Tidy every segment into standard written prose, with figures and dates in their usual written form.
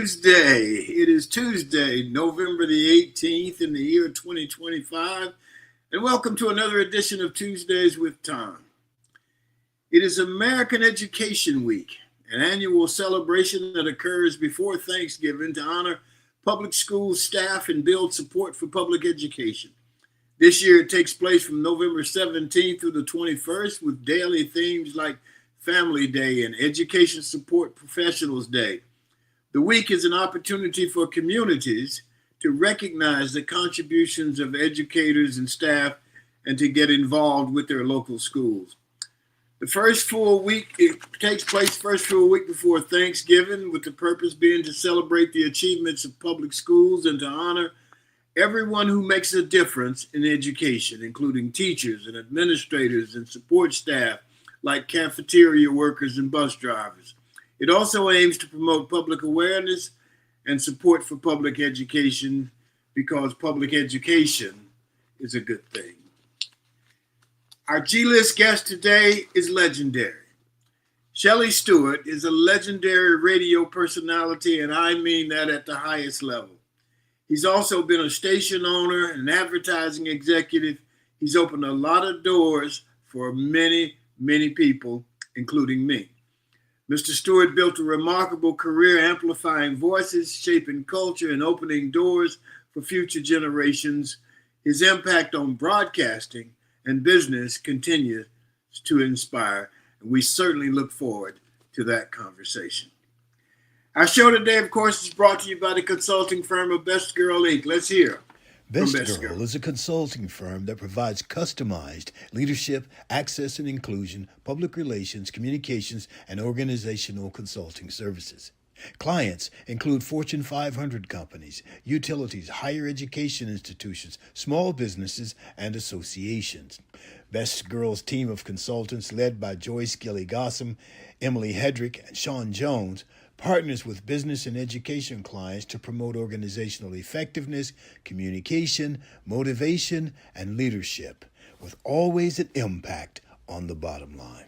Tuesday. It is Tuesday, November the 18th in the year 2025, and welcome to another edition of Tuesdays with Tom. It is American Education Week, an annual celebration that occurs before Thanksgiving to honor public school staff and build support for public education. This year it takes place from November 17th through the 21st with daily themes like Family Day and Education Support Professionals Day. The week is an opportunity for communities to recognize the contributions of educators and staff and to get involved with their local schools. The first full week, it takes place first full week before Thanksgiving, with the purpose being to celebrate the achievements of public schools and to honor everyone who makes a difference in education, including teachers and administrators and support staff like cafeteria workers and bus drivers. It also aims to promote public awareness and support for public education because public education is a good thing. Our G-list guest today is legendary. Shelley Stewart is a legendary radio personality, and I mean that at the highest level. He's also been a station owner and advertising executive. He's opened a lot of doors for many, many people, including me. Mr. Stewart built a remarkable career amplifying voices, shaping culture, and opening doors for future generations. His impact on broadcasting and business continues to inspire, and we certainly look forward to that conversation. Our show today, of course, is brought to you by the consulting firm of Best Girl Inc. Let's hear Best Girl is a consulting firm that provides customized leadership, access and inclusion, public relations, communications, and organizational consulting services. Clients include Fortune 500 companies, utilities, higher education institutions, small businesses, and associations. Best Girl's team of consultants, led by Joyce Gilly-Gossam, Emily Hedrick, and Sean Jones, partners with business and education clients to promote organizational effectiveness, communication, motivation, and leadership, with always an impact on the bottom line.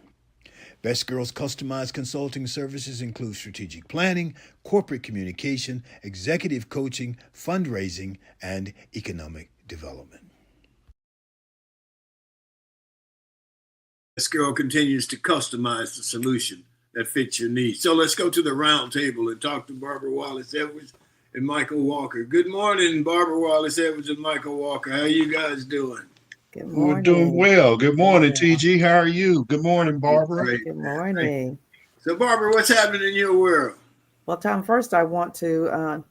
Best Girl's customized consulting services include strategic planning, corporate communication, executive coaching, fundraising, and economic development. Best Girl continues to customize the solution that fits your needs. So let's go to the round table and talk to Barbara Wallace Edwards and Michael Walker. Good morning, Barbara Wallace Edwards and Michael Walker. How are you guys doing? Good morning. We're doing well. Good morning, TG. How are you? Good morning, Barbara. Great. Good morning. So, Barbara, what's happening in your world? Well, Tom, first I want to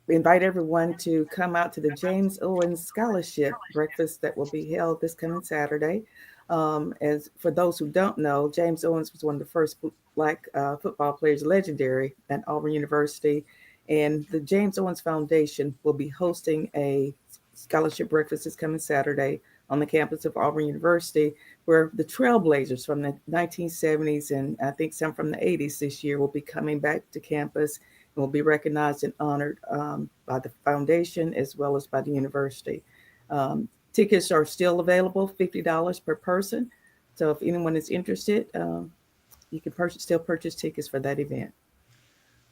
invite everyone to come out to the James Owens Scholarship Breakfast that will be held this coming Saturday. As for those who don't know, James Owens was one of the first Black football players, legendary at Auburn University. And the James Owens Foundation will be hosting a scholarship breakfast this coming Saturday on the campus of Auburn University, where the trailblazers from the 1970s and I think some from the 80s this year will be coming back to campus and will be recognized and honored by the foundation as well as by the university. Tickets are still available, $50 per person. So if anyone is interested, you can still purchase tickets for that event.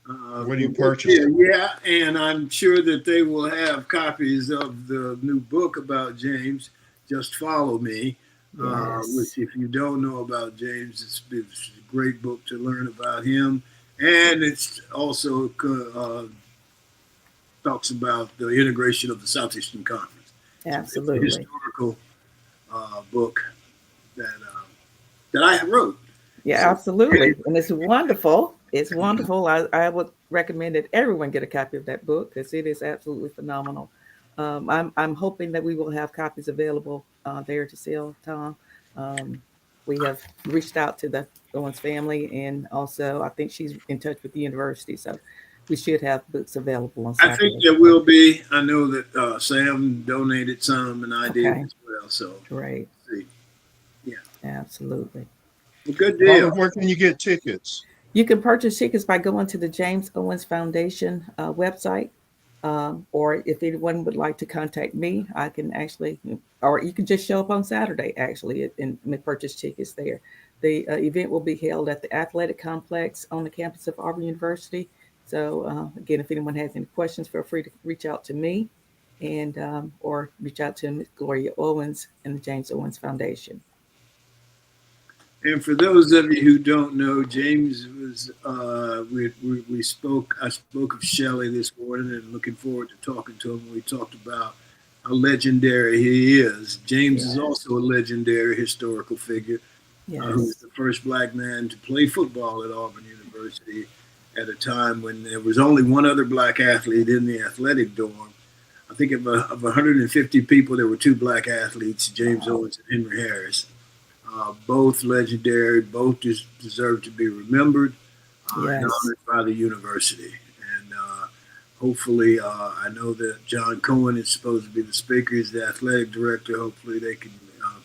Where do you purchase? Yeah, and I'm sure that they will have copies of the new book about James, Just Follow Me, Yes. which if you don't know about James, it's a great book to learn about him. And it's also talks about the integration of the Southeastern Conference. Absolutely. It's a historical book that I wrote. Yeah, So- absolutely. And it's wonderful. It's wonderful. I would recommend that everyone get a copy of that book because it is absolutely phenomenal. I'm hoping that we will have copies available there to sell, Tom. We have reached out to the Owens family, and also I think she's in touch with the university. So we should have books available on Saturday. I think there will be. I know that Sam donated some, and I did Okay. as well. So Great. see. Yeah, Absolutely. well, good Barbara, deal. where can you get tickets? You can purchase tickets by going to the James Owens Foundation website. Or if anyone would like to contact me, I can actually, or you can just show up on Saturday, actually, and purchase tickets there. The event will be held at the Athletic Complex on the campus of Auburn University. So again, if anyone has any questions, feel free to reach out to me and or reach out to Ms. Gloria Owens and the James Owens Foundation. And for those of you who don't know, James was we spoke. I spoke of Shelley this morning, and looking forward to talking to him. We talked about how legendary he is. James is also a legendary historical figure. Who was the first black man to play football at Auburn University at a time when there was only one other black athlete in the athletic dorm. I think of 150 people, there were two black athletes, James Owens and Henry Harris. Both legendary, both deserve to be remembered and honored by the university. And hopefully, I know that John Cohen is supposed to be the speaker. He's the athletic director. Hopefully, they can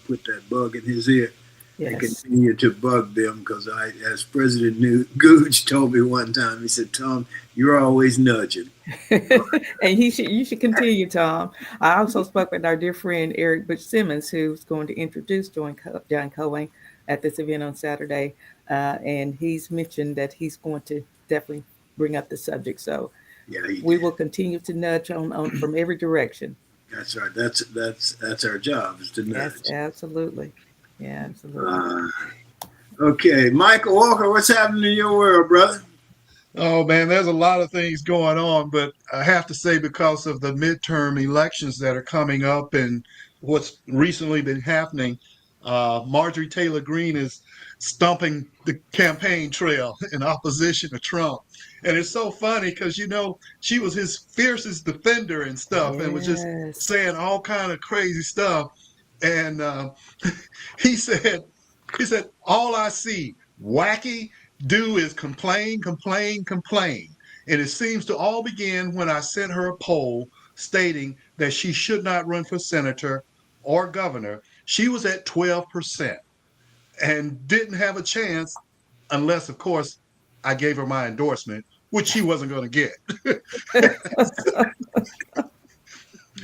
put that bug in his ear and continue to bug them, because as President Gooch told me one time, he said, "Tom, you're always nudging." And you should continue, Tom. I also spoke with our dear friend Eric Butch Simmons, who's going to introduce John Cohen at this event on Saturday, and he's mentioned that he's going to definitely bring up the subject. So we will continue to nudge on from every direction. That's right. That's our job, is to nudge. Yes, absolutely. Yeah, absolutely. Okay, Michael Walker, what's happening in your world, brother? Oh, man, there's a lot of things going on, but I have to say, because of the midterm elections that are coming up and what's recently been happening, Marjorie Taylor Greene is stumping the campaign trail in opposition to Trump. And it's so funny because, she was his fiercest defender and stuff, and was just saying all kind of crazy stuff. And he said, all I see wacky do is complain, complain, complain. And it seems to all begin when I sent her a poll stating that she should not run for senator or governor. She was at 12% and didn't have a chance unless, of course, I gave her my endorsement, which she wasn't going to get.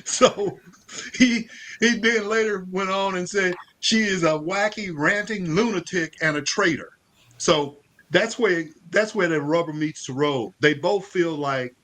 So he then later went on and said she is a wacky, ranting lunatic and a traitor. So that's where the rubber meets the road. They both feel like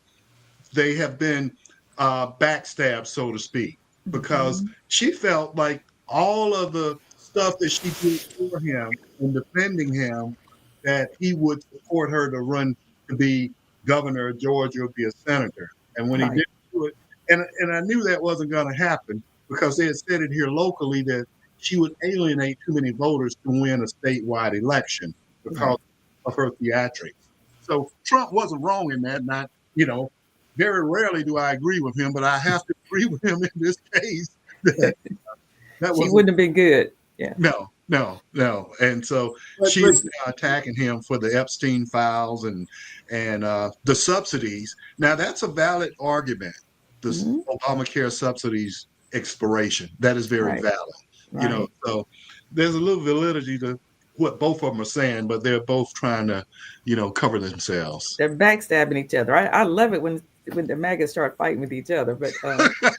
they have been backstabbed, so to speak, because she felt like all of the stuff that she did for him in defending him, that he would support her to run to be governor of Georgia or be a senator. And when he didn't do it, and I knew that wasn't going to happen, because they had said it here locally that she would alienate too many voters to win a statewide election because of her theatrics. So Trump wasn't wrong in that. Not, very rarely do I agree with him, but I have to agree with him in this case. That she wouldn't have been good. Yeah. No. And so she's attacking him for the Epstein files and the subsidies. Now, that's a valid argument. The Obamacare subsidies expiration. That is very valid. So there's a little validity to what both of them are saying, but they're both trying to, cover themselves. They're backstabbing each other. I love it when the MAGAs start fighting with each other. But,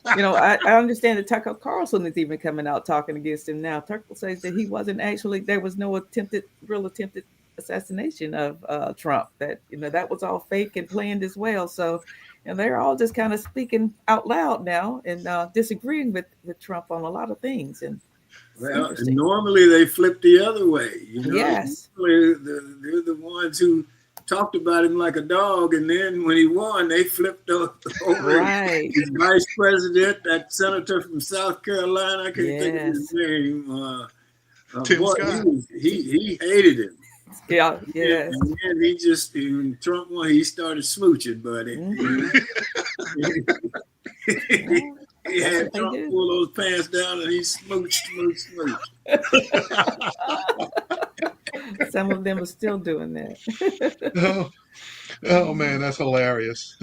I understand that Tucker Carlson is even coming out talking against him now. Tucker says that he wasn't actually, there was no real attempted assassination of Trump, that, that was all fake and planned as well. So, they're all just kind of speaking out loud now and disagreeing with Trump on a lot of things. And normally they flip the other way. Yes. They're the ones who talked about him like a dog, and then when he won, they flipped over his vice president, that senator from South Carolina. I can't think of his name. Tim Scott. He hated him. Yeah, yes. And then when Trump won, he started smooching, buddy. He had Trump pull those pants down, and he smooch. Some of them are still doing that. Oh man, that's hilarious.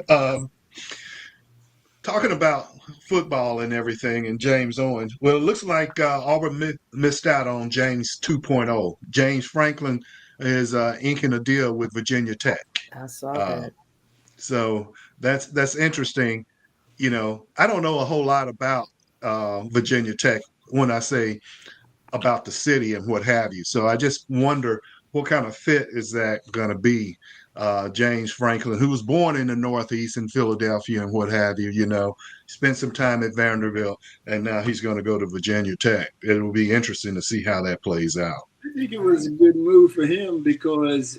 Talking about football and everything and James Owens. Well, it looks like Auburn missed out on James 2.0. James Franklin is inking a deal with Virginia Tech. I saw that. So that's interesting. I don't know a whole lot about Virginia Tech when I say about the city and what have you. So I just wonder what kind of fit is that going to be James Franklin, who was born in the Northeast in Philadelphia and what have you, spent some time at Vanderbilt, and now he's going to go to Virginia Tech. It will be interesting to see how that plays out. I think it was a good move for him because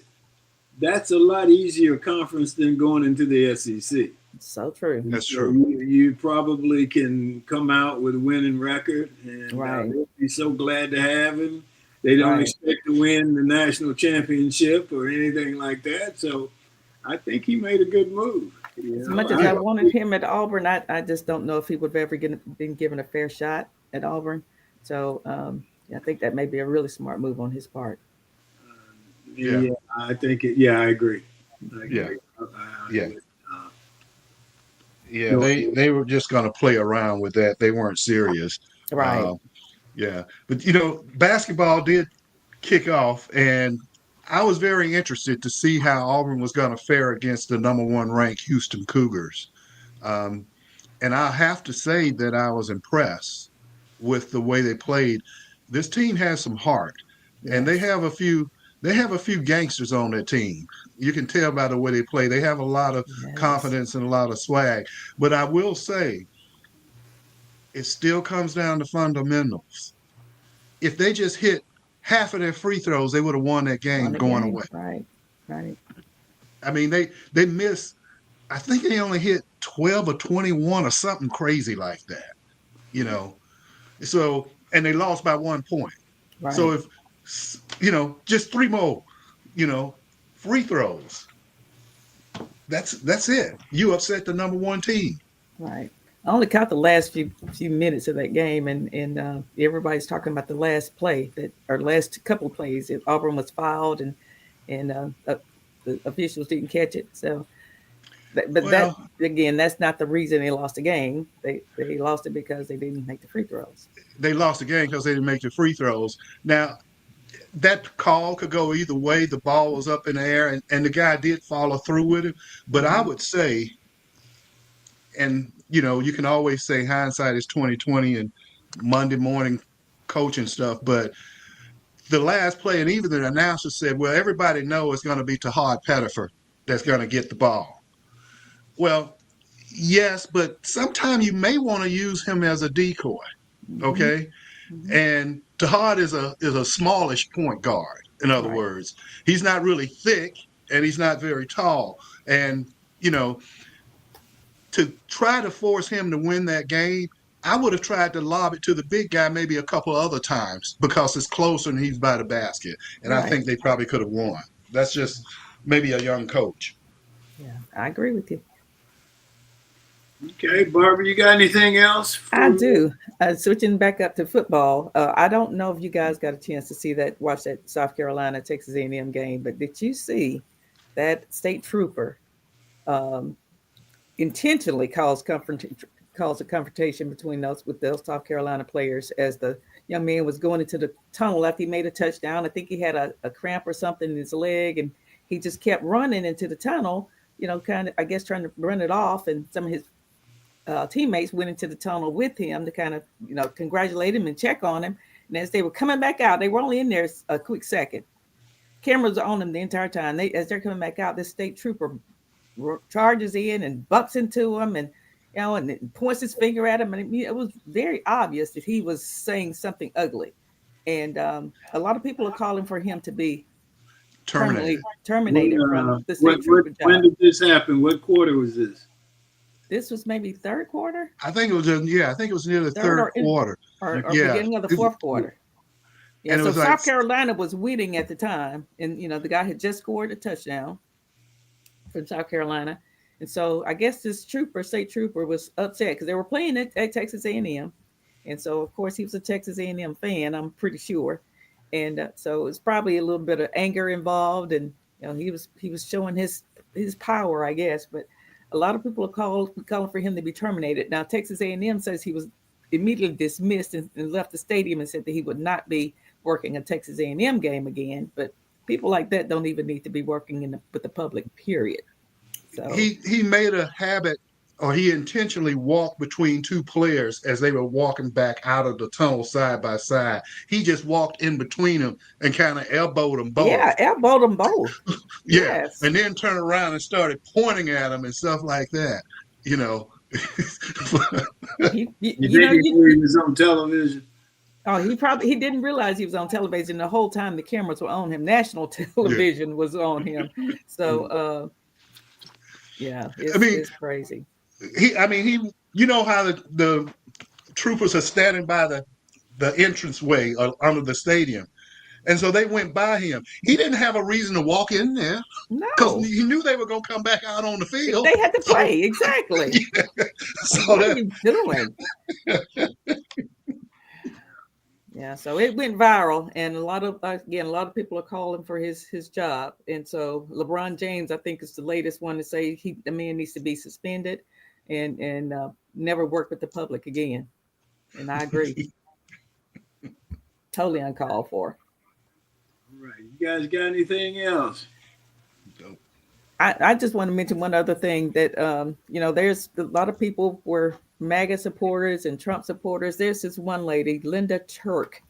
that's a lot easier conference than going into the SEC. So true. That's So true. you probably can come out with a winning record, and they'll be so glad to have him. They don't expect to win the national championship or anything like that. So I think he made a good move. As much as I wanted him at Auburn, I just don't know if he would have ever been given a fair shot at Auburn. So I think that may be a really smart move on his part. Yeah, I think it. Yeah, I agree. They were just going to play around with that. They weren't serious. Right. But basketball did kick off, and I was very interested to see how Auburn was going to fare against the number 1 ranked Houston Cougars. And I have to say that I was impressed with the way they played. This team has some heart, and they have a few gangsters on their team. You can tell by the way they play. They have a lot of confidence and a lot of swag. But I will say, it still comes down to fundamentals. If they just hit half of their free throws, they would have won that game going away. Right. I mean, they missed. I think they only hit 12 or 21 or something crazy like that. So, and they lost by 1 point. Right. So if just 3 more, free throws. That's it. You upset the number 1 team. Right. I only caught the last few minutes of that game, and everybody's talking about the last play or last couple of plays. Auburn was fouled, and the officials didn't catch it. So, that again, that's not the reason they lost the game. They lost it because they didn't make the free throws. They lost the game because they didn't make the free throws. Now, that call could go either way. The ball was up in the air, and the guy did follow through with it. But I would say, and you can always say hindsight is 20/20 and Monday morning coaching stuff. But the last play, and even the announcer said, "Well, everybody knows it's going to be Tahad Pettifer that's going to get the ball." Well, yes, but sometimes you may want to use him as a decoy. Okay. And Tahad is a smallish point guard. In other words, he's not really thick and he's not very tall. And, to try to force him to win that game, I would have tried to lob it to the big guy maybe a couple other times because it's closer and he's by the basket. And I think they probably could have won. That's just maybe a young coach. Yeah, I agree with you. Okay, Barbara, you got anything else? I do. Switching back up to football, I don't know if you guys got a chance to watch that South Carolina Texas A&M game, but did you see that state trooper intentionally caused a confrontation between those South Carolina players as the young man was going into the tunnel after he made a touchdown? I think he had a cramp or something in his leg, and he just kept running into the tunnel, kind of, I guess, trying to run it off, and some of his teammates went into the tunnel with him to kind of, congratulate him and check on him. And as they were coming back out, they were only in there a quick second. Cameras are on them the entire time. As they're coming back out, this state trooper charges in and bumps into him, and and points his finger at him. And it was very obvious that he was saying something ugly. And a lot of people are calling for him to be terminated from the state trooper job. When did this happen? What quarter was this? This was maybe third quarter. I think it was near the third quarter or beginning of the fourth quarter. Yeah, so South Carolina was winning at the time, and the guy had just scored a touchdown from South Carolina, and so I guess this state trooper was upset because they were playing at Texas A&M, and so of course he was a Texas A&M fan, I'm pretty sure, and so it's probably a little bit of anger involved, and he was showing his power, I guess, but. A lot of people are calling for him to be terminated. Now, Texas A&M says he was immediately dismissed and left the stadium and said that he would not be working a Texas A&M game again. But people like that don't even need to be working with the public, period. So he made a habit or he intentionally walked between two players as they were walking back out of the tunnel side by side. He just walked in between them and kind of elbowed them both. Yeah, elbowed them both. Yeah, Yes. and then turned around and started pointing at them and stuff like that. You know, You think he knew he was on television? Oh, he didn't realize he was on television the whole time. The cameras were on him. National television was on him. So, yeah, it's crazy. He, you know how the troopers are standing by the entranceway under the stadium, and so they went by him. He didn't have a reason to walk in there because No, he knew they were going to come back out on the field. they had to play exactly. Yeah. So what are you doing? Yeah, so it went viral, and a lot of people are calling for his job. And so LeBron James, I think, is the latest one to say the man needs to be suspended and never work with the public again. And I agree, totally uncalled for. All right, you guys got anything else? I just want to mention one other thing that there's a lot of people were MAGA supporters and Trump supporters. There's this one lady, Linda Turk,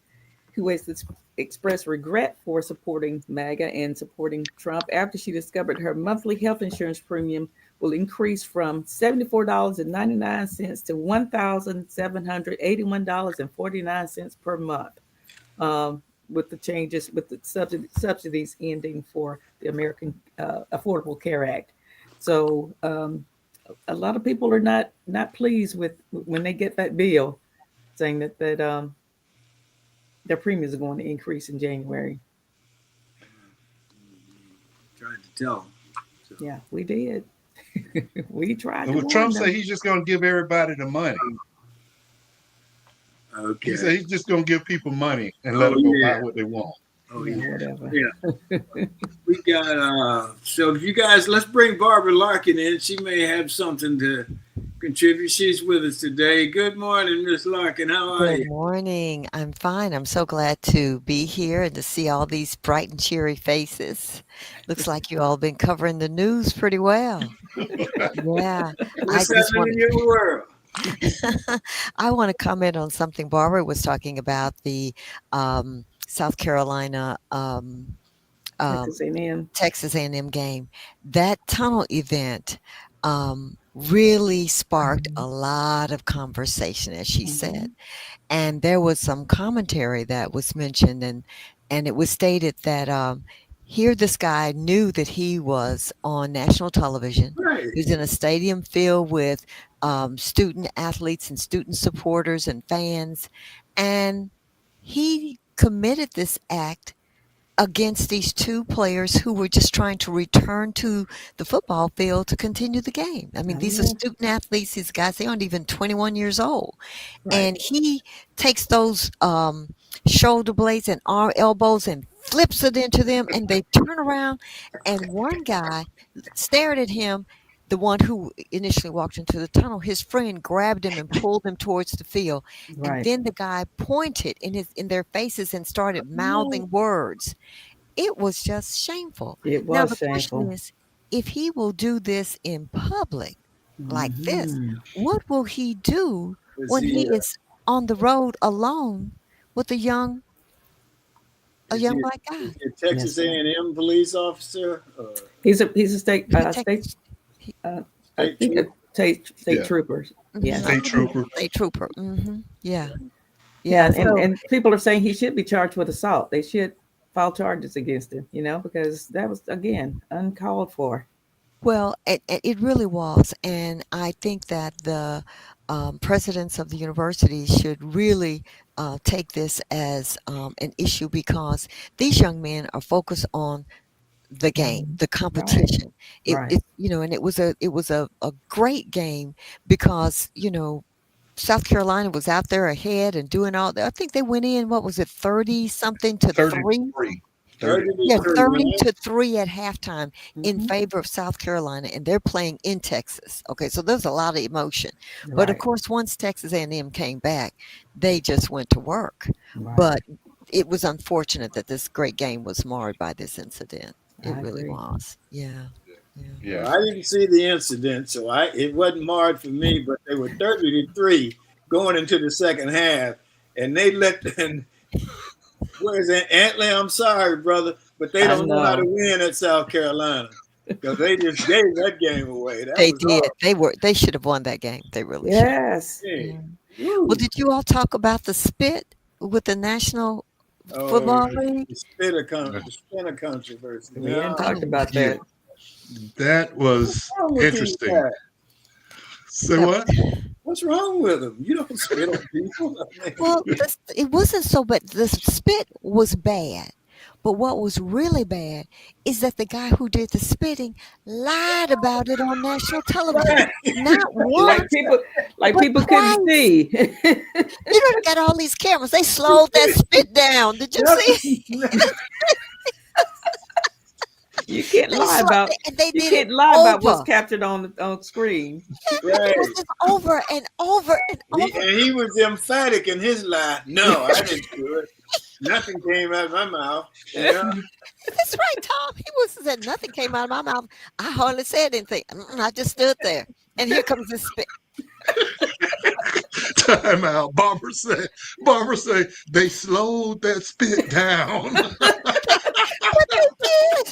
who has expressed regret for supporting MAGA and supporting Trump after she discovered her monthly health insurance premium will increase from $74.99 to $1,781.49 per month. With the changes, with the subsidies ending for the American Affordable Care Act. So a lot of people are not pleased with when they get that bill saying that their premiums are going to increase in January. Tried to tell them. So. Yeah, we did. We tried. Well, Trump said he's just going to give everybody the money. Okay. He said he's just going to give people money and let them go buy what they want. Oh, yeah. Whatever. Yeah. We got, so if you guys, let's bring Barbara Larkin in. She may have something to contribute. She's with us today. Good morning, Miss Larkin. How are you? Good morning. I'm fine. I'm so glad to be here and to see all these bright and cheery faces. Looks like you all been covering the news pretty well. Yeah. What's happening in your world? I want to comment on something Barbara was talking about, the South Carolina Texas A&M game. That tunnel event really sparked a lot of conversation, as she said. And there was some commentary that was mentioned, and it was stated that here this guy knew that he was on national television. Right. He was in a stadium filled with student athletes and student supporters and fans, and he committed this act against these two players who were just trying to return to the football field to continue the game. I mean, these are student athletes. These guys, they aren't even 21 years old. Right. And he takes those shoulder blades and arm elbows and flips it into them, and they turn around, and one guy stared at him. The one who initially walked into the tunnel, his friend grabbed him and pulled him towards the field. Right. And then the guy pointed in their faces and started mouthing words. It was just shameful. It was now, the shameful. question is, if he will do this in public like this, what will he do when he is on the road alone with a young black guy? Is he a Texas A&M police officer? He's a state trooper. Yeah, state trooper. State trooper. Mm-hmm. Yeah. Yeah, and people are saying he should be charged with assault. They should file charges against him, because that was, again, uncalled for. Well, it really was. And I think that the presidents of the universities should really take this as an issue, because these young men are focused on the game, the competition. Right. And it was a great game because, South Carolina was out there ahead and doing all that. I think they went in, what was it, 30 something to 3? 30 to 3 at halftime in favor of South Carolina, and they're playing in Texas. Okay, so there's a lot of emotion. Right. But of course, once Texas A&M came back, they just went to work. Right. But it was unfortunate that this great game was marred by this incident. It really was. Yeah. Yeah. I didn't see the incident, so it wasn't marred for me. But they were 30-3 going into the second half, and they let and where's that Antley? I'm sorry, brother, but they I don't know how to know. win at South Carolina because they just gave that game away. That They was did. They should have won that game. They really should. Yes. hey, Yeah. Well, woo. did you all talk about the spit with the National Oh, Football League? the spinner controversy. We hadn't No, talked about Yeah. that. That what's was wrong with these interesting. guys? Say That what? What's wrong with them? You don't spit on people. I mean, Well, it wasn't so bad. The spit was bad. But what was really bad is that the guy who did the spitting lied about it on national television. right. Not Like once, people, like but people couldn't twice. see. You know, they got all these cameras. They slowed that spit down. Did you see? Nothing. You can't They lie slowed about. it, and they You did it can't lie about what's over. captured on screen. Yeah, but Right. it was just over and over and over. And he was emphatic in his lie. No, I didn't do it. Nothing came out of my mouth. Yeah. That's right, Tom. He was said nothing came out of my mouth. I hardly said anything. I just stood there, and here comes this spit. Time out. Barbara said they slowed that spit down. But they did.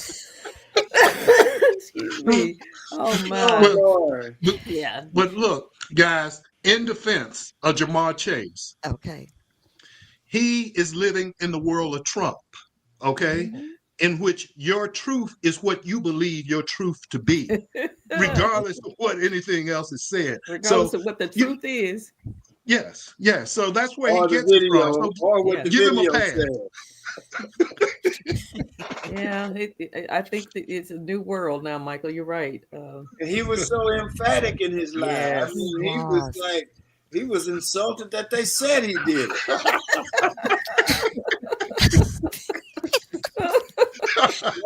Excuse me. Oh Oh, my. Lord. Yeah. But look, guys, in defense of Jamar Chase, Okay. he is living in the world of Trump, okay? Mhm. In which your truth is what you believe your truth to be, regardless of what anything else is said. Regardless So, of what the you, truth is. yes. So that's where he Or the gets it from. video, So or what Yeah. the give him a video pass. said. Yeah. I think that it's a new world now, Michael. You're right. And he was so emphatic in his lie. I Yes. He mean, was. he was insulted that they said he did it.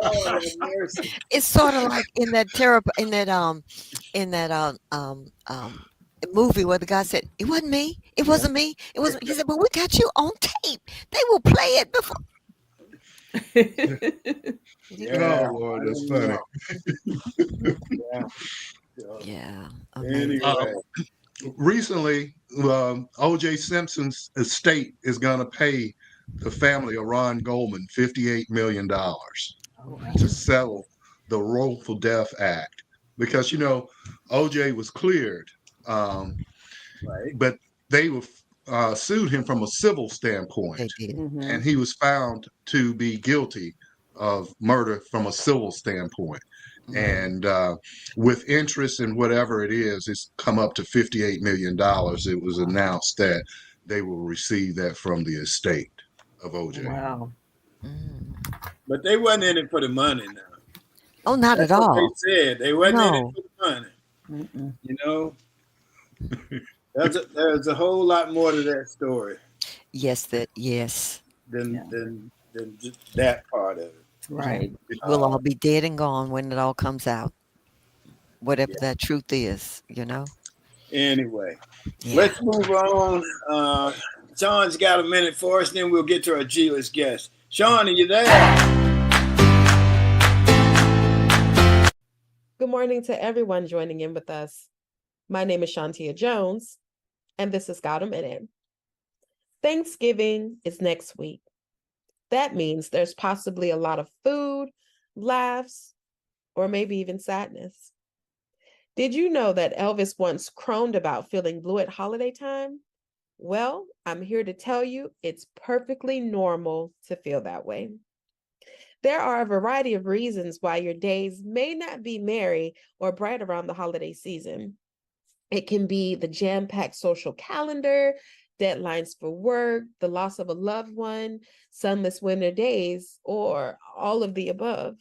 Lord have mercy. It's sort of like in that movie where the guy said, "It wasn't me. It wasn't me. It wasn't." He said, "But we got you on tape. They will play it before." Yeah, Oh, Lord, I that's don't funny. know. Yeah. So, Yeah. Amazing. anyway, Recently, O.J. Simpson's estate is going to pay the family of Ron Goldman $58 million Oh, wow. to settle the Wrongful Death Act because, O.J. was cleared, right. but they sued him from a civil They standpoint, did. Mhm. and he was found to be guilty of murder from a civil standpoint. Mhm. And with interest and whatever it is, it's come up to $58 million. It was announced that they will receive that from the estate of OJ. Wow. Mm. But they wasn't in it for the money now. Oh, not That's at what they all. said. They wasn't in it No. for the money. Mm-mm. You know, there's a whole lot more to that story Yes. Yes. than Yeah. than just that part of it. Right. We'll all be dead and gone when it all comes out. Whatever Yeah. that truth is, Anyway, Yeah. let's move on. Sean's got a minute for us, then we'll get to our G-list guest. Sean, are you there? Good morning to everyone joining in with us. My name is Shantia Jones, and this is Got a Minute. Thanksgiving is next week. That means there's possibly a lot of food, laughs, or maybe even sadness. Did you know that Elvis once crooned about feeling blue at holiday time? Well, I'm here to tell you it's perfectly normal to feel that way. There are a variety of reasons why your days may not be merry or bright around the holiday season. It can be the jam-packed social calendar, deadlines for work, the loss of a loved one, sunless winter days, or all of the above.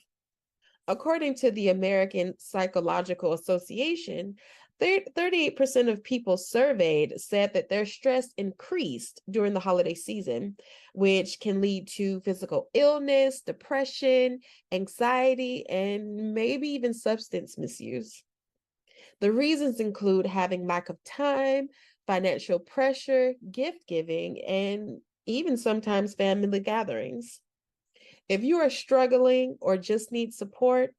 According to the American Psychological Association, 38% of people surveyed said that their stress increased during the holiday season, which can lead to physical illness, depression, anxiety, and maybe even substance misuse. The reasons include having lack of time, financial pressure, gift giving, and even sometimes family gatherings. If you are struggling or just need support,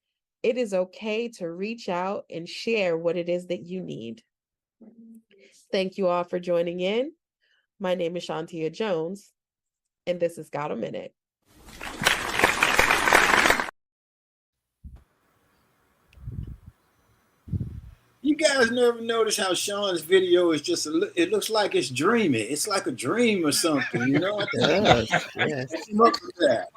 it is okay to reach out and share what it is that you need. Thank you all for joining in. My name is Shantia Jones, and this is Got a Minute. You guys never notice how Sean's video is just, it looks like it's dreamy. It's like a dream or something, you know? Yes, yes. Look at that.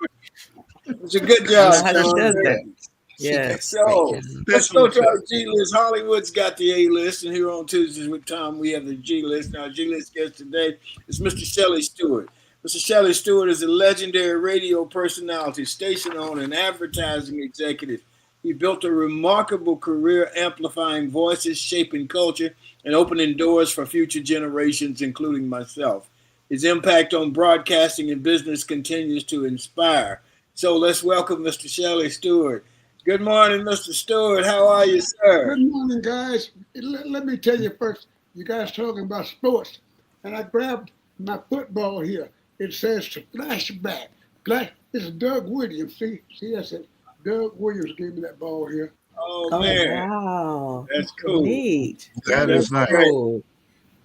It's a good I job, know how she Sean. does that. She Yes. does a great So job. let's Special go to our effects. G list. Hollywood's got the A list, and here on Tuesdays with Tom, we have the G list. Now, our G list guest today is Mr. Shelley Stewart. Mr. Shelley Stewart is a legendary radio personality, station owner, and advertising executive. He built a remarkable career amplifying voices, shaping culture, and opening doors for future generations, including myself. His impact on broadcasting and business continues to inspire. So let's welcome Mr. Shelley Stewart. Good morning, Mr. Stewart. How are you, sir? Good morning, guys. Let me tell you first, you guys talking about sports, and I grabbed my football here. It says to flashback. This is Doug Williams. See, that's it. Doug Williams gave me that ball here. Oh, Oh, man. wow. That's cool. Neat. That is nice. Cool.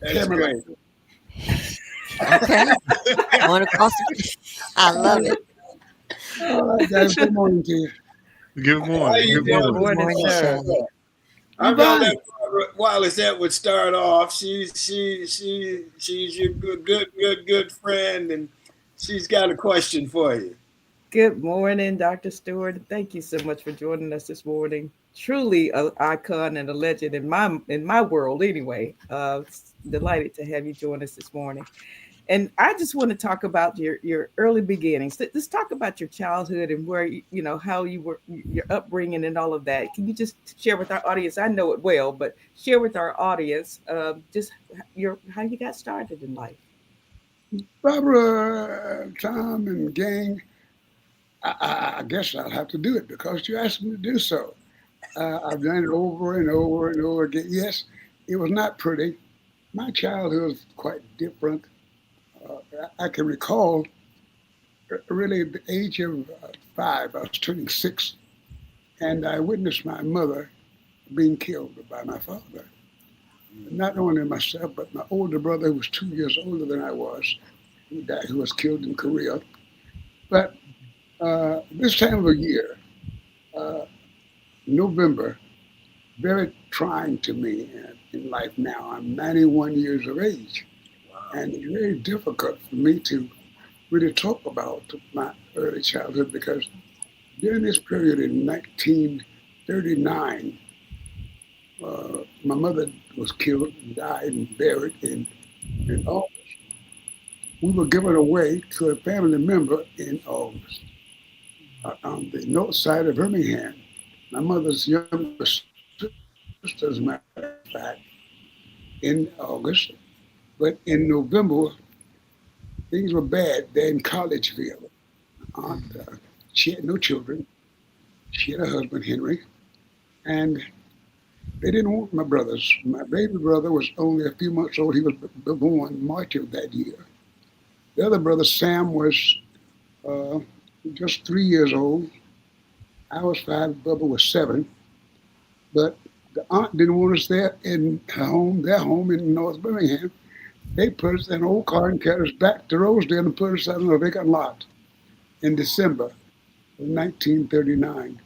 That's Camera great. Okay. Going across the I love it. All right, guys. Good morning to you. Good How morning. you Good doing? Good morning. morning, Morning, sir. Shelley. I I'm know fine. that while that would start off, she's your good friend, and she's got a question for you. Good morning, Dr. Stewart. Thank you so much for joining us this morning. Truly an icon and a legend in my world anyway. Delighted to have you join us this morning. And I just want to talk about your early beginnings. Let's talk about your childhood and where how you were, your upbringing and all of that. Can you just share with our audience? I know it well, but share with our audience just how you got started in life. Barbara, Tom, and gang, I guess I'll have to do it because you asked me to do so. I've done it over and over and over again. Yes, it was not pretty. My childhood was quite different. I can recall really at the age of 5, I was turning 6, and I witnessed my mother being killed by my father. Not only myself, but my older brother, who was 2 years older than I was, who was killed in Korea. But this time of the year, uh, November, very trying to me in life now. I'm 91 years of age, and it's very difficult for me to really talk about my early childhood because during this period in 1939, my mother was killed and died and buried in August. We were given away to a family member in August on the north side of Birmingham. My mother's younger sister, as a matter of fact, in August. But in November, things were bad there in Collegeville. Aunt, she had no children. She had a husband, Henry, and they didn't want my brothers. My baby brother was only a few months old. He was born March of that year. The other brother, Sam, was uh, just 3 years old. I was 5, Bubba was 7. But the aunt didn't want us there in her home, their home in North Birmingham. They put us in an old car and carried us back to Rosedale and put us on a vacant lot in December of 1939.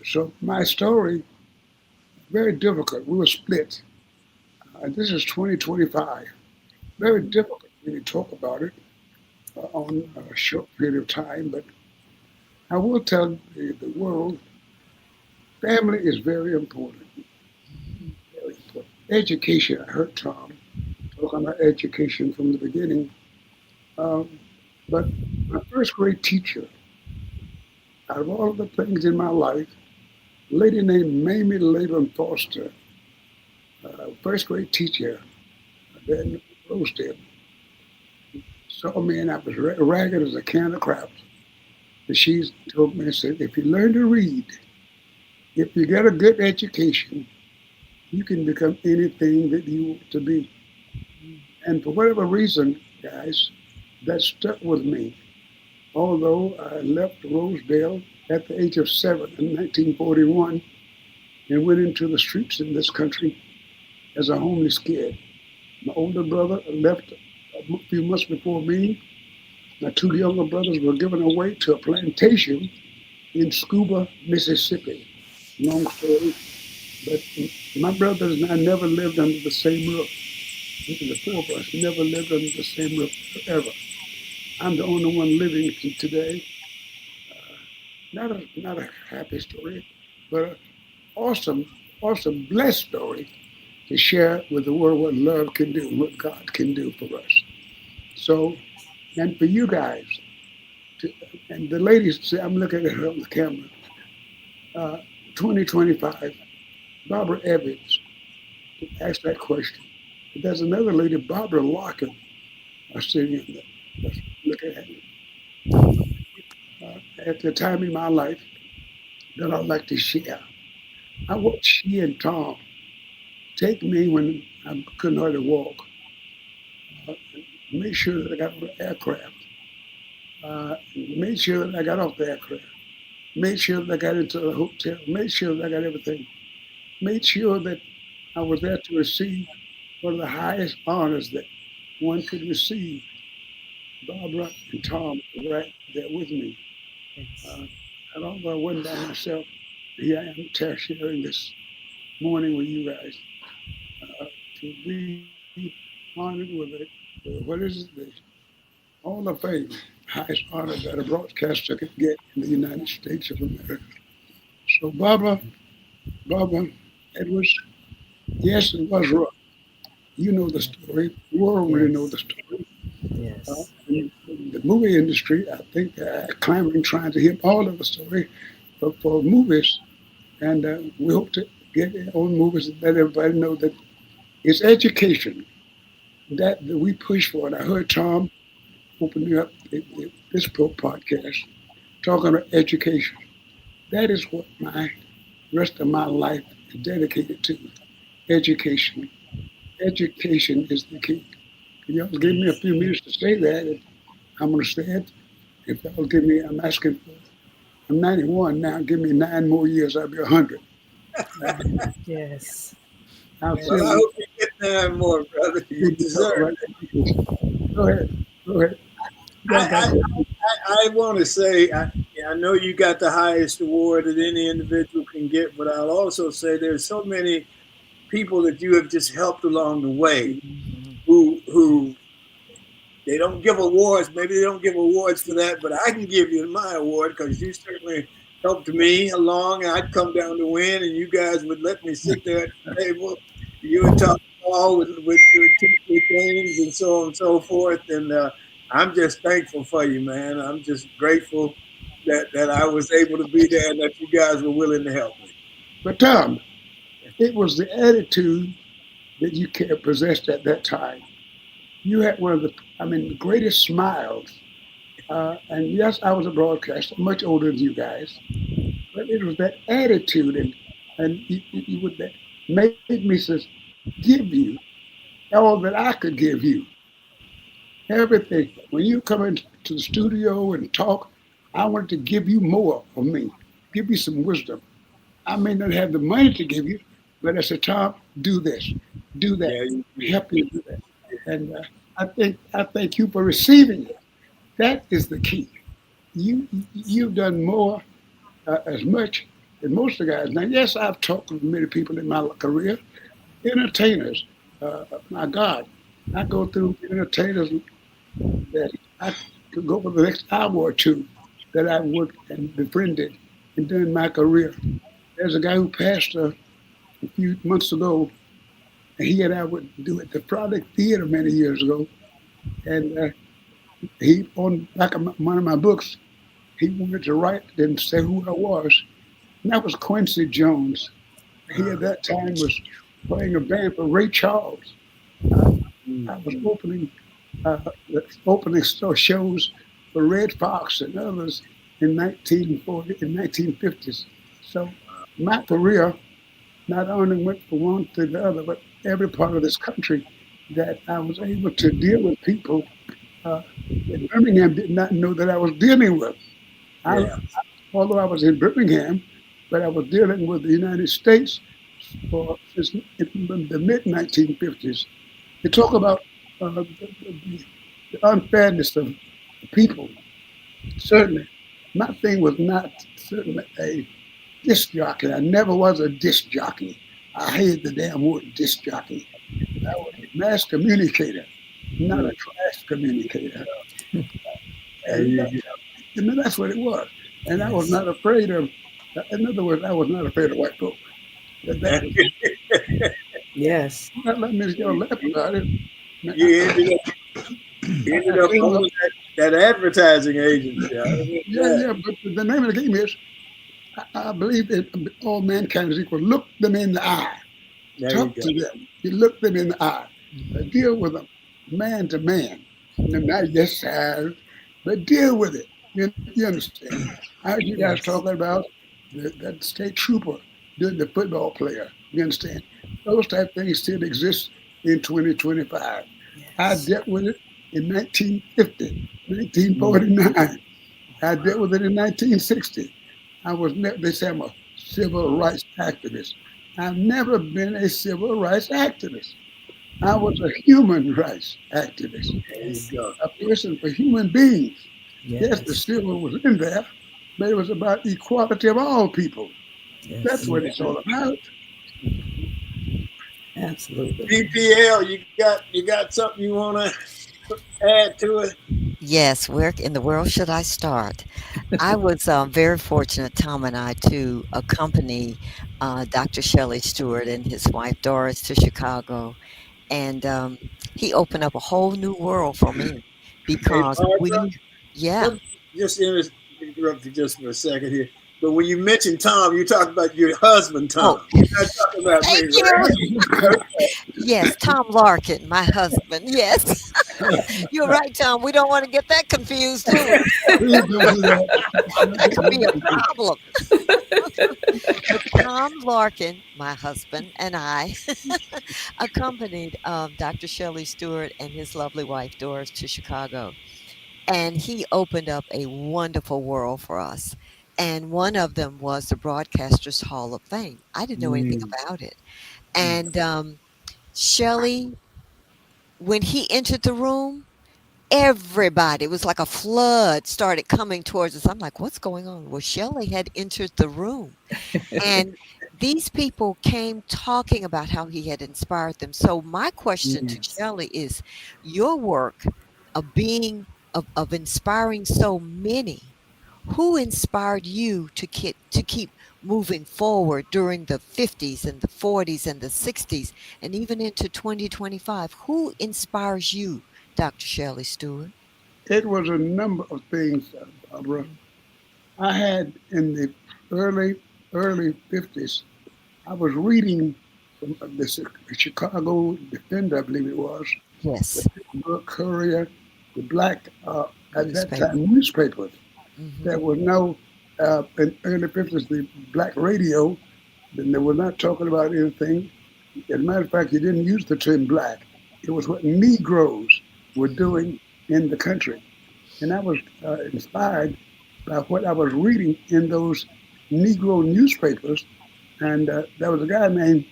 So my story, very difficult. We were split. This is 2025. Very difficult when you talk about it on a short period of time, but I will tell the world, family is very important. Very important. Education, I heard Tom talking about education from the beginning. Um, but my first grade teacher, out of all of the things in my life, a lady named Mamie Leland Foster, first grade teacher, then Rosedale, saw me and I was ragged as a can of crap. And she told me, said, if you learn to read, if you get a good education, you can become anything that you want to be. And for whatever reason, guys, that stuck with me. Although I left Rosedale at the age of 7 in 1941 and went into the streets in this country as a homeless kid. My older brother left a few months before me. My two younger brothers were given away to a plantation in Scuba, Mississippi. Long story, but my brothers and I never lived under the same roof. The four of us never lived under the same roof ever. I'm the only one living today. Not a happy story, but an awesome, awesome, blessed story to share with the world what love can do, what God can do for us. So, and for you guys, to, and the ladies, say, I'm looking at her on the camera, uh, 2025, Barbara Evans asked that question. But there's another lady, Barbara Larkin, sitting in there. Let's look at it. At the time in my life that I'd like to share, I watched she and Tom take me when I couldn't hardly walk, uh, make sure that I got on the aircraft, made sure that I got off the aircraft, made sure that I got into the hotel, made sure that I got everything, made sure that I was there to receive one of the highest honors that one could receive. Barbara and Tom were right there with me. Uh, and although I wasn't by myself, here I am sharing this morning with you guys to be honored with what is it, the Hall of Fame, highest honor that a broadcaster could get in the United States of America. So, Barbara Edwards, yes, it was rough. You know the story. The world really know the story. In the movie industry, I think clamoring, trying to hit all of the story for movies, and we hope to get on movies and let everybody know that it's education that we push for. And I heard Tom opening up this podcast talking about education. That is what my rest of my life is dedicated to. Education. Education is the key. Y'all give me a few minutes to say that, and I'm going to say it. If y'all give me, I'm asking for, I'm 91 now, give me 9 more years, I'll be 100. Yes. Well, I hope you get 9 more, brother. You deserve it. Go ahead. Go ahead. I want to say, I know you got the highest award that any individual can get, but I'll also say there's so many people that you have just helped along the way who they don't give awards. Maybe they don't give awards for that, but I can give you my award because you certainly helped me along. I'd come down to win, and you guys would let me sit there at the table. You would talk all with things and so on and so forth. And I'm just thankful for you, man. I'm just grateful that I was able to be there and that you guys were willing to help me. But Tom, it was the attitude that you possessed at that time. You had one of the greatest smiles. And yes, I was a broadcaster, much older than you guys, but it was that attitude and you would that made me says, give you all that I could give you. Everything. When you come into the studio and talk, I wanted to give you more of me, give you some wisdom. I may not have the money to give you, but I said, Tom, do this, do that, help you do that. And I thank you for receiving it. That is the key. You've done more, as much as most of the guys. Now, yes, I've talked to many people in my career, entertainers. My God, I go through entertainers that I could go for the next hour or two that I worked and befriended and during my career. There's a guy who passed a few months ago, and he and I would do it at the Product Theater many years ago. And he, on back of one of my books, he wanted to write and say who I was. And that was Quincy Jones. He at that time was playing a band for Ray Charles. I was opening shows for Red Fox and others in 1940 and 1950s. So my career not only went from one to the other, but every part of this country that I was able to deal with people that Birmingham did not know that I was dealing with. I although I was in Birmingham, but I was dealing with the United States since the mid 1950s. They talk about the unfairness of the people. Certainly, my thing was not certainly a disc jockey. I never was a disc jockey. I hated the damn word disc jockey. I was a mass communicator, not a trash communicator. There And you go. that's what it was. And I was Yes. not afraid of, in other words, I was not afraid of white folk. That was, Yes. not let me go laugh about it. You ended I up came up, owning that advertising agency. I remember yeah, that. yeah, but the name of the game is I believe that all mankind is equal. Look them in the eye. There you Talk go. to them. You look them in the eye. Deal with them man to man. Not yes, sir, but deal with it. You understand? I heard you guys talking Yes. about that state trooper doing the football player. You understand? Those type of things still exist in 2025. I Yes. dealt with it in 1950, Mm. 1949. I dealt with it in 1960. They say I'm a civil rights activist. I've never been a civil rights activist. I was a human rights activist, There you Yes. go. a person for human beings. Yes, the Yes. civil was in there, but it was about equality of all people. That's Yes. what it's all about. Absolutely. PPL, you got something you want to add to it? Yes, where in the world should I start? I was very fortunate, Tom and I, to accompany Dr. Shelley Stewart and his wife Doris to Chicago. And he opened up a whole new world for me Hey, because Barbara, we, yeah. let me just interrupt you just for a second here. But when you mentioned Tom, you talked about your husband, Oh, Tom. You're not talking about me, thank you. right? Yes, Tom Larkin, my husband. Yes, you're right, Tom. We don't want to get that confused, do we? Please don't do that. That could be a problem. But Tom Larkin, my husband, and I accompanied Dr. Shelley Stewart and his lovely wife Doris to Chicago. And he opened up a wonderful world for us. And one of them was the Broadcasters Hall of Fame. I didn't know anything Mm. about it. And Shelley, when he entered the room, everybody, it was like a flood started coming towards us. I'm like, what's going on? Well, Shelley had entered the room. And these people came talking about how he had inspired them. So my question to Mm. Shelley is your work of being of inspiring so many, who inspired you to keep moving forward during the 50s and the 40s and the 60s and even into 2025? Who inspires you, Dr. Shelley Stewart? It was a number of things, Barbara. I had in the early, early 50s, I was reading from the Chicago Defender, I believe it was, the Yes, Pittsburgh Courier, the black, at that newspaper. time, newspapers. Hmm. There was no, in early 50s, the black radio, then they were not talking about anything. As a matter of fact, you didn't use the term black. It was what Negroes were doing in the country. And I was inspired by what I was reading in those Negro newspapers. And there was a guy named,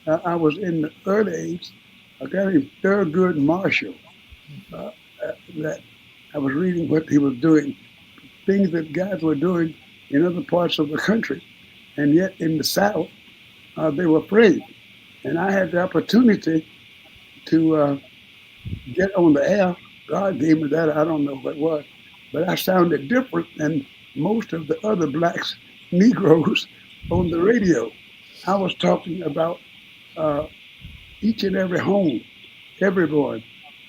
I was in the early age, a guy named Thurgood Marshall, uh, that I was reading what he was doing, things that guys were doing in other parts of the country. And yet in the South, they were afraid. And I had the opportunity to get on the air. God gave me that. I don't know what it was, but I sounded different than most of the other blacks, Negroes on the radio. I was talking about uh, each and every home, everyone,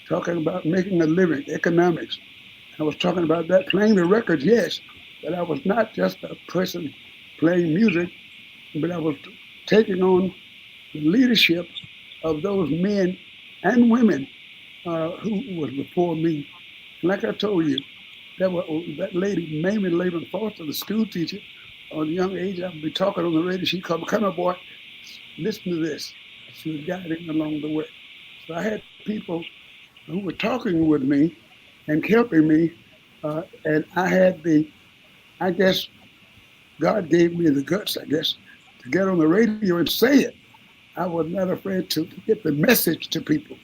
talking about making a living, economics. I was talking about that, playing the records, yes, but I was not just a person playing music, but I was taking on the leadership of those men and women who was before me. And like I told you, that lady, Mamie Laban Foster, the school teacher, on a young age, I would be talking on the radio. She'd come on, boy, listen to this. She was guiding along the way. So I had people who were talking with me and helping me. And I had the, I guess, God gave me the guts, I guess, to get on the radio and say it. I was not afraid to get the message to people.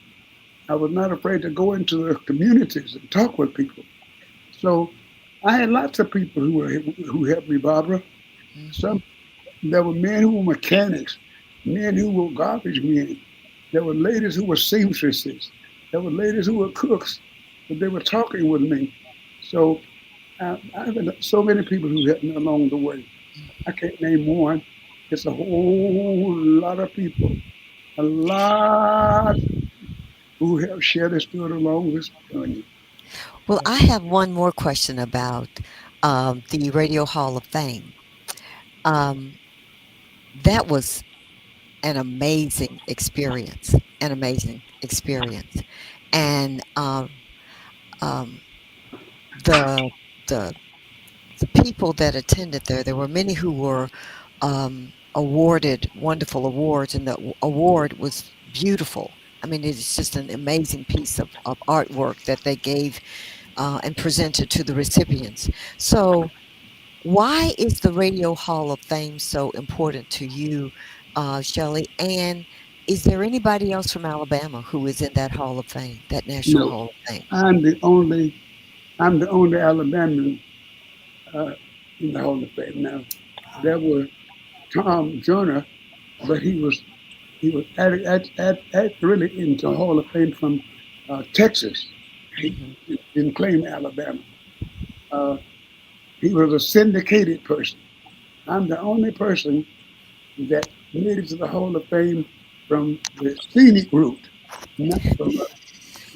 I was not afraid to go into the communities and talk with people. So I had lots of people who helped me, Barbara. Some Mhm. There were men who were mechanics, men who were garbage men. There were ladies who were seamstresses. There were ladies who were cooks, but they were talking with me. So I've had so many people who helped me along the way. I can't name one. It's a whole lot of people, a lot who have shared their story along this journey. Well, I have one more question about the Radio Hall of Fame. Um, that was an amazing experience, an amazing experience. And um, the the the people that attended there, there were many who were awarded wonderful awards, and the award was beautiful. I mean, it's just an amazing piece of artwork that they gave and presented to the recipients. So, why is the Radio Hall of Fame so important to you, Shelley? And is there anybody else from Alabama who is in that Hall of Fame, that National No, Hall of Fame? I'm the only I'm the only Alabamian uh, in the Hall of Fame. Now there was Tom Joyner, but he was really into the Hall of Fame from Texas. He Hmm. didn't claim Alabama. Uh, he was a syndicated person. I'm the only person that made it to the Hall of Fame from the scenic route, not from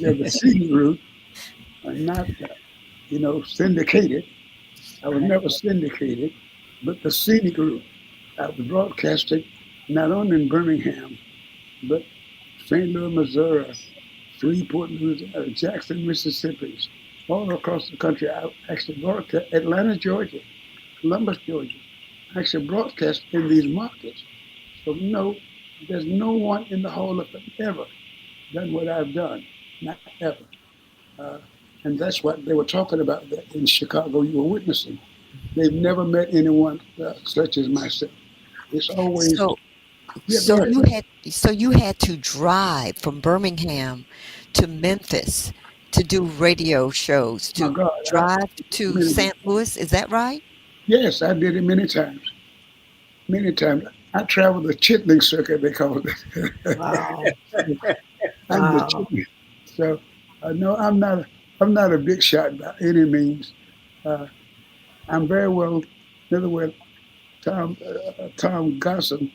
the scenic route, not syndicated. I was never syndicated, but the scenic route. I was broadcasting not only in Birmingham, but St. Louis, Missouri, Shreveport, Louisiana, Jackson, Mississippi, all across the country. I actually broadcast Atlanta, Georgia, Columbus, Georgia. I actually broadcast in these markets. So no, there's no one in the Hall of Fame ever done what I've done, not ever. Uh, and that's what they were talking about that in Chicago. You were witnessing. They've never met anyone such as myself. It's always, So, yeah, go ahead. so you had to drive from Birmingham to Memphis to do radio shows, My to God, drive to many, St. Louis. Is that right? yes, I did it many times. Many times. I traveled the chitlin circuit, they call it. Wow. I'm the Wow. chitlin. So, no, I'm not a big shot by any means. Uh, I'm very well, in other words, Tom Gosson,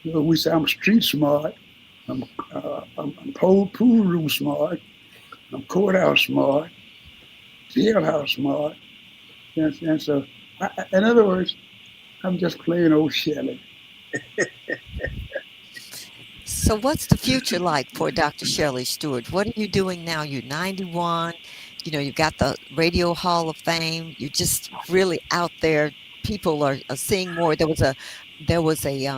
we say I'm street smart. I'm pool room smart. I'm courthouse smart, jailhouse smart. And so, in other words, I'm just plain old Shelley. So, what's the future like for Dr. Shelley Stewart? What are you doing now? You're 91. You know, you've got the Radio Hall of Fame. You're just really out there. People are seeing more. There was a, there was a,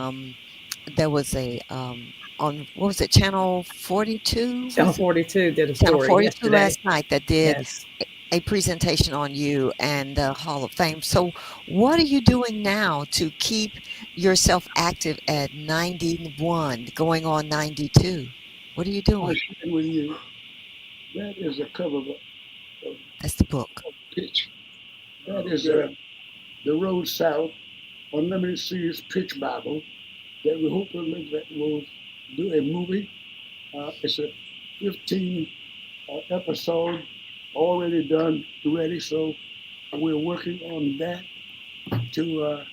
on, what was it, Channel 42? Channel Was it 42 did a Channel story 42 yesterday. last night that did Yes. a presentation on you and the Hall of Fame. So, what are you doing now to keep yourself active at 91, going on 92? What are you I'm doing? sharing with you. That is a cover of That's the book. Pitch. That is the Road South Unlimited Series Pitch Bible that we hope will do a movie. It's a 15 episode already done, ready. So we're working on that to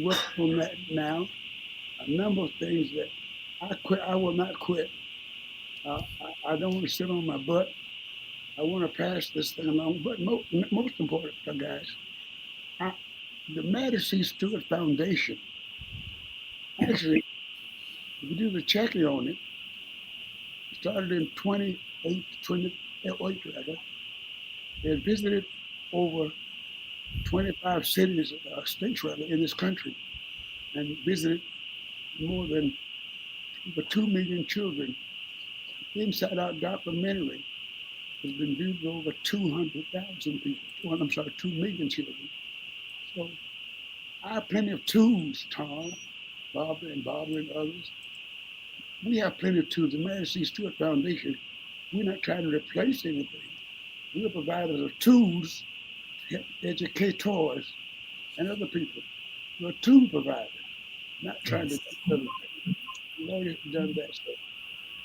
work on that now. A number of things that I quit. I will not quit. I don't want to sit on my butt. I want to pass this thing along. But most important, guys, I, the Madison Stewart Foundation, actually, if you do the checking on it, started in 28 rather. They had visited over 25 cities, states rather, in this country, and visited more than over 2 million children. Inside Out documentary has been viewed by over 200,000 people. I'm sorry, 2 million children. So I have plenty of tools, Tom, Barbara and others. We have plenty of tools. The Mary C. Stewart Foundation, we're not trying to replace anything. We're providers of tools to help educators and other people. We're a tool provider, not trying to do other things. We've already done that. So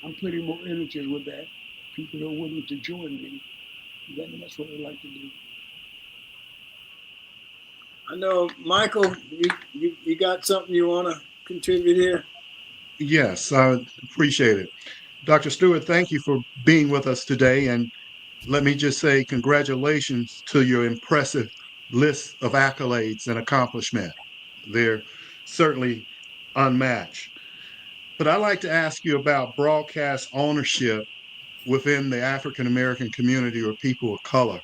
I'm putting more energy with that. People are willing to join me. Then that's what I like to do. I know, Michael, you got something you want to contribute here? Yes, I appreciate it. Dr. Stewart, thank you for being with us today. And let me just say congratulations to your impressive list of accolades and accomplishment. They're certainly unmatched. But I'd like to ask you about broadcast ownership within the African American community or people of color.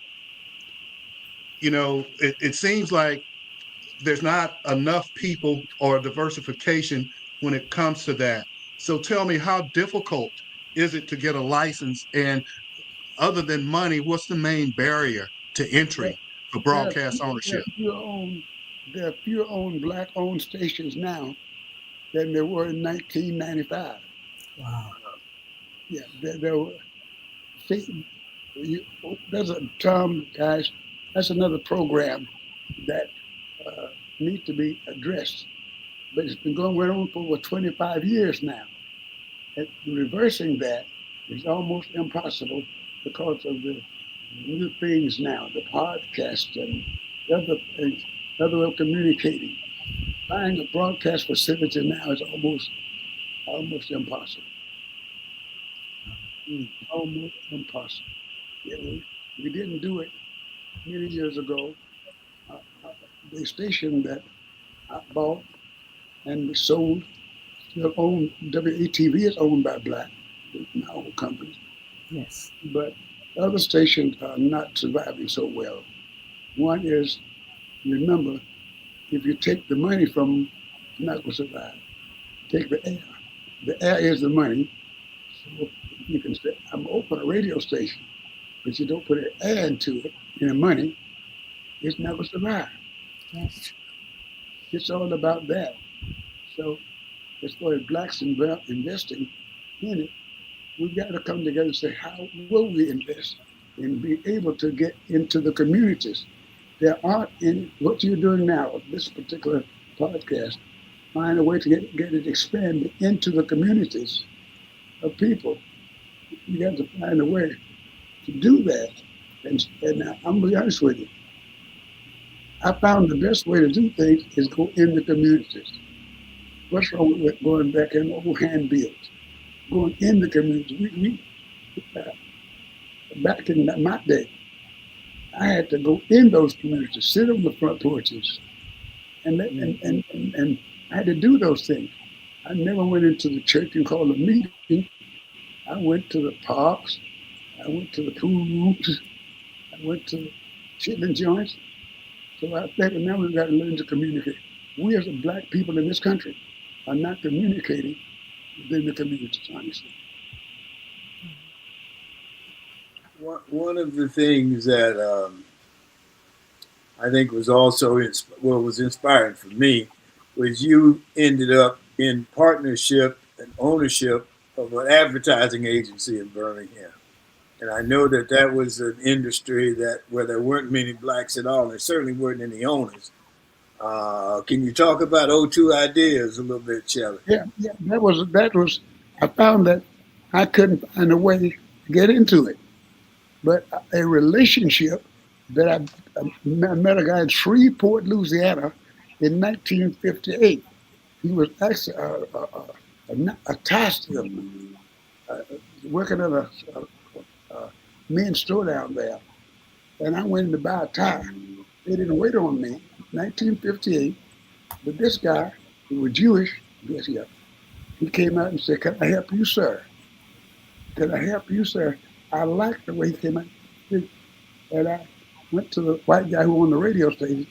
You know, it seems like there's not enough people or diversification when it comes to that. So tell me, how difficult is it to get a license? And other than money, what's the main barrier to There, entry for there, are, broadcast there, ownership? are fewer owned, there are fewer owned black-owned stations now than there were in 1995. Wow. Yeah, there were. See, there's a term, guys. That's another program that uh, needs to be addressed. But it's been going on for over 25 years now. And reversing that is almost impossible because of the new things now, the podcast and other things, other way of communicating. Buying a broadcast facility now is almost impossible. Almost impossible. Yeah, we didn't do it many years ago. Uh, uh, the station that I bought and we sold still owned, WATV is owned by black, my old company. Yes. But other stations are not surviving so well. One is, remember, if you take the money from them, you're not going to survive. Take the air. The air is the money. So you can say, I'm open a radio station, but you don't put an air into it and the money, it's not going to survive. Yes. It's all about that. So as far as blacks investing in it, we've got to come together and say, how will we invest and be able to get into the communities? There aren't any, what you're doing now, this particular podcast, find a way to get it expanded into the communities of people. You got to find a way to do that. And I'm going to be honest with you. I found the best way to do things is go in the communities. What's wrong with going back in old handbills? Going in the community. Back in my day, I had to go in those communities, sit on the front porches, and I had to do those things. I never went into the church and called a meeting. I went to the parks. I went to the pool rooms. I went to the chitlin joints. So I think now we've got to learn to communicate. We as black people in this country are not communicating within the communities, honestly. One of the things that I think was also was inspiring for me was you ended up in partnership and ownership of an advertising agency in Birmingham. And I know that that was an industry that where there weren't many blacks at all. There certainly weren't any owners. Can you talk about O2 Ideas a little bit, Shelley? Yeah, that was. I found that I couldn't find a way to get into it, but a relationship that I met a guy in Shreveport, Louisiana, in 1958. He was actually a tasker, uh, working at a men's store down there, and I went in to buy a tie. They didn't wait on me. 1958, but this guy, who was Jewish, yes, yeah, he came out and said, "Can I help you, sir? Can I help you, sir?" I liked the way he came out. And I went to the white guy who owned the radio station.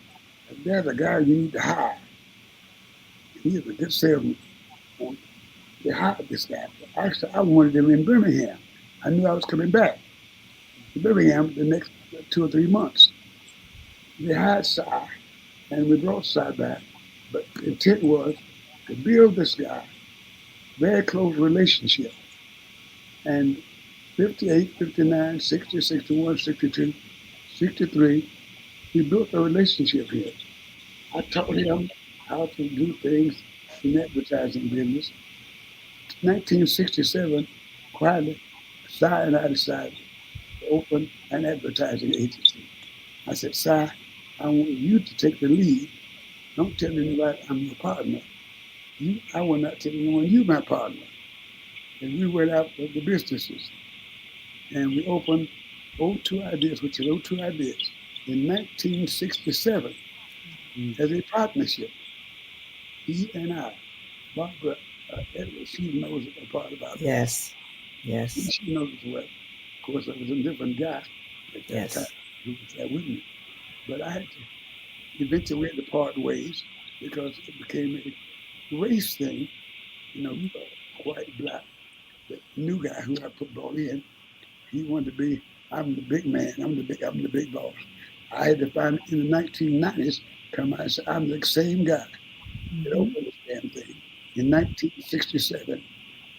And there's a guy you need to hire. He is a good salesman. And they hired this guy. Actually, I wanted him in Birmingham. I knew I was coming back to Birmingham the next 2 or 3 months. They hired Cy, and we brought Cy back. But the intent was to build this guy, very close relationship. And 58, 59, 60, 61, 62, 63, we built a relationship here. I taught him how to do things in the advertising business. 1967, quietly, Si and I decided to open an advertising agency. I said, Si, I want you to take the lead. Don't tell anybody I'm your partner. I will not tell anyone you my partner. And we went out to the businesses and we opened O2 Ideas, which is O2 Ideas, in 1967 as a partnership. He and I, Barbara Edwards, she knows a part about that. Yes. Yes. She knows as well. Of course, I was a different guy at that time Yes. who was there with me. But I had to eventually we had to part ways because it became a race thing. We were white, black. The new guy who I brought in, he wanted to be, I'm the big man, I'm the big boss. I had to find in the 1990s come out and say, I'm the same guy that opened this damn thing in 1967.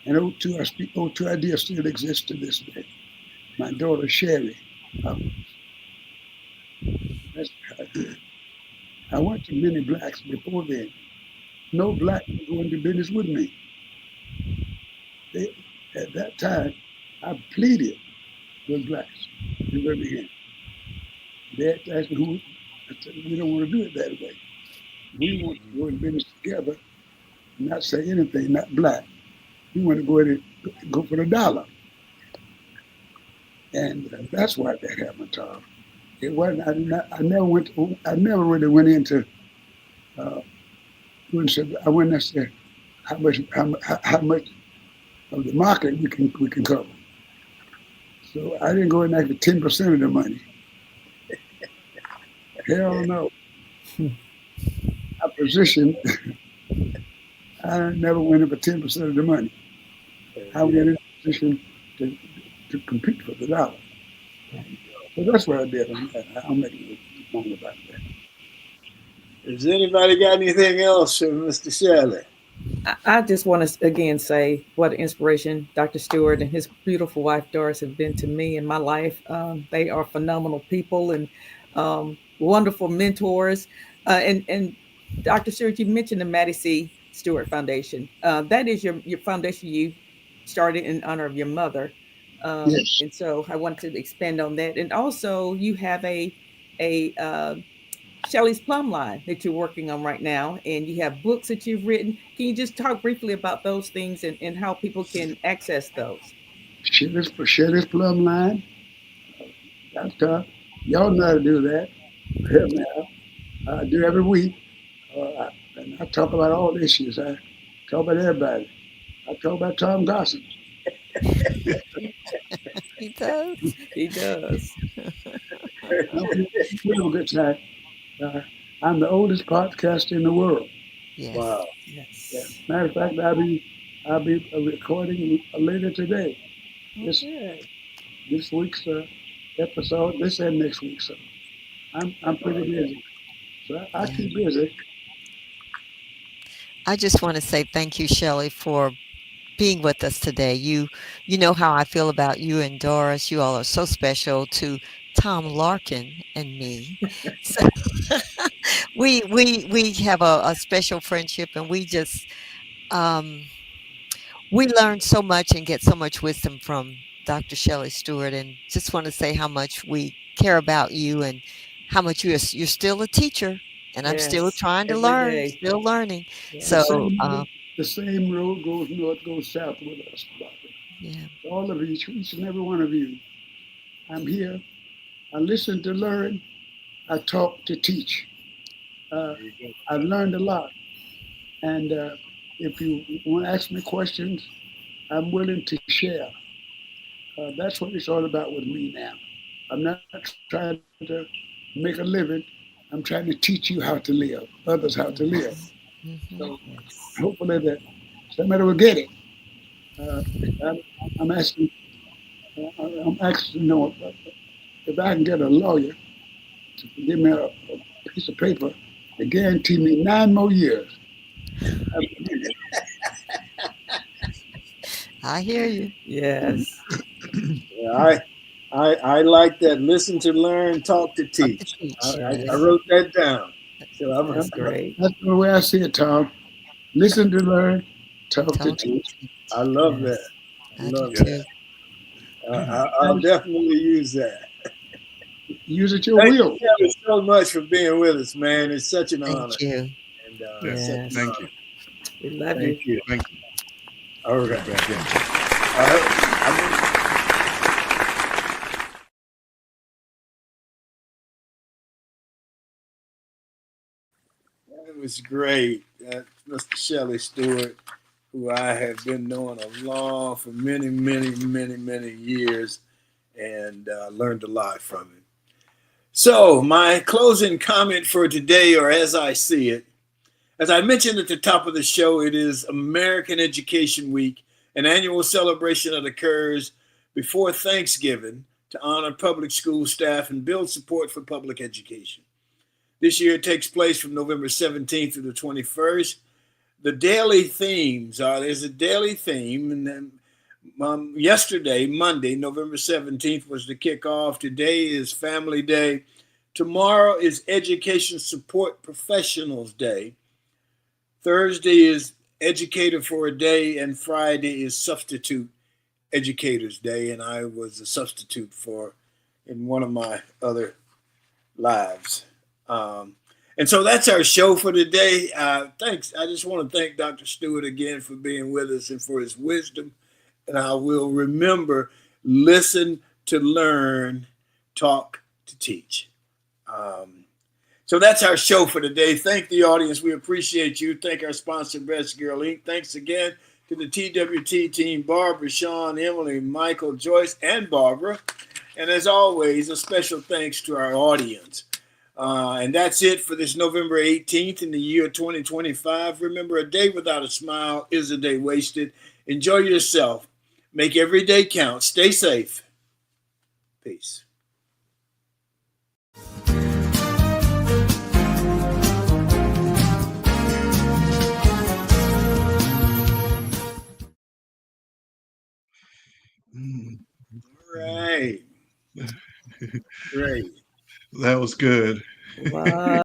And O2 Idea still exists to this day. My daughter Sherry, that's how I did. I went to many blacks before then. No black was going to business with me. They, at that time, I pleaded with blacks in Birmingham. They had to ask me who. I said, we don't want to do it that way. We want to go in business together, not say anything, not black. We want to go in and go for the dollar. And that's why that happened, Tom. It wasn't. I never went. I never really went into. I went and said how much of the market we can cover. So I didn't go in there for 10% of the money. Hell no. I positioned. I never went in for 10% of the money. I went in a position to compete for the dollar. So that's what I did. I'm making no wrong about that. Has anybody got anything else for Mr. Shelley? I just want to again say what an inspiration Dr. Stewart and his beautiful wife Doris have been to me in my life. They are phenomenal people and wonderful mentors. And Dr. Stewart, you mentioned the Maddie C. Stewart Foundation. That is your foundation you started in honor of your mother. Yes. And so I wanted to expand on that. And also, you have a Shelley's Plum Line that you're working on right now, and you have books that you've written. Can you just talk briefly about those things and how people can access those? Share this plumb line. That's tough. Y'all know how to do that. Help me out. I do every week. And I talk about all issues. I talk about everybody. I talk about Tom Gossip. He does. He does. We have a good time. Uh, I'm the oldest podcaster in the world. Yes. Wow. Yes. Yeah. Matter of fact, I'll be recording later today. This Okay. this week's episode, this and next week. So I'm pretty busy. So I Yeah. keep busy. I just want to say thank you, Shelley, for being with us today. You know how I feel about you and Doris. You all are so special to Tom Larkin and me. So we have a special friendship, and um, we learn so much and get so much wisdom from Dr. Shelley Stewart. And just want to say how much we care about you and how much you're still a teacher. And I'm still Yes. trying to Every learn, day. still learning. The Yes. So, same road goes north, goes south with us, Barbara. yeah. All of you, each and every one of you. I'm here. I listen to learn. I talk to teach. Uh, I've learned a lot. And if you want to ask me questions, I'm willing to share. That's what it's all about with me now. I'm not trying to make a living. I'm trying to teach you how to live, others how to live. So Hmm. Yes. hopefully that somebody will get it. Uh, I'm, I'm asking, I'm asking, if I can get a lawyer to give me a piece of paper, They guaranteed me 9 more years. I hear you. Yes. Yeah, I like that. Listen to learn, talk to Talk to teach. teach. I Yes. wrote that down. So That's great. That's the way I see it, Tom. Listen to learn, talk to Talk to teach. teach. I love that. Yes. I I do love Yeah. too. that. I'll definitely use that. Use it your Thank will. you, Shelley, so much for being with us, man. It's such an honor. Thank you. And Yeah. such Yes. an Thank you. honor. We love Thank you. you. Thank you. All You right. bet. Yeah. That was great. That's Mr. Shelley Stewart, who I have been knowing for many, many, many, many years, and learned a lot from him. So, my closing comment for today, or as I see it, as I mentioned at the top of the show, it is American Education Week, an annual celebration that occurs before Thanksgiving to honor public school staff and build support for public education. This year it takes place from November 17th to the 21st. The daily themes are there's a daily theme, and then yesterday, Monday, November 17th, was the kickoff. Today is Family Day. Tomorrow is Education Support Professionals Day. Thursday is Educator for a Day, and Friday is Substitute Educators Day. And I was a substitute for in one of my other lives. And so that's our show for today. Thanks. I just want to thank Dr. Stewart again for being with us and for his wisdom. And I will remember, listen to learn, talk to teach. So that's our show for today. Thank the audience. We appreciate you. Thank our sponsor, Best Girl Inc. Thanks again to the TWT team, Barbara, Sean, Emily, Michael, Joyce, and Barbara. And as always, a special thanks to our audience. And that's it for this November 18th in the year 2025. Remember, a day without a smile is a day wasted. Enjoy yourself. Make every day count. Stay safe. Peace. Right. Great. That was good. Wow.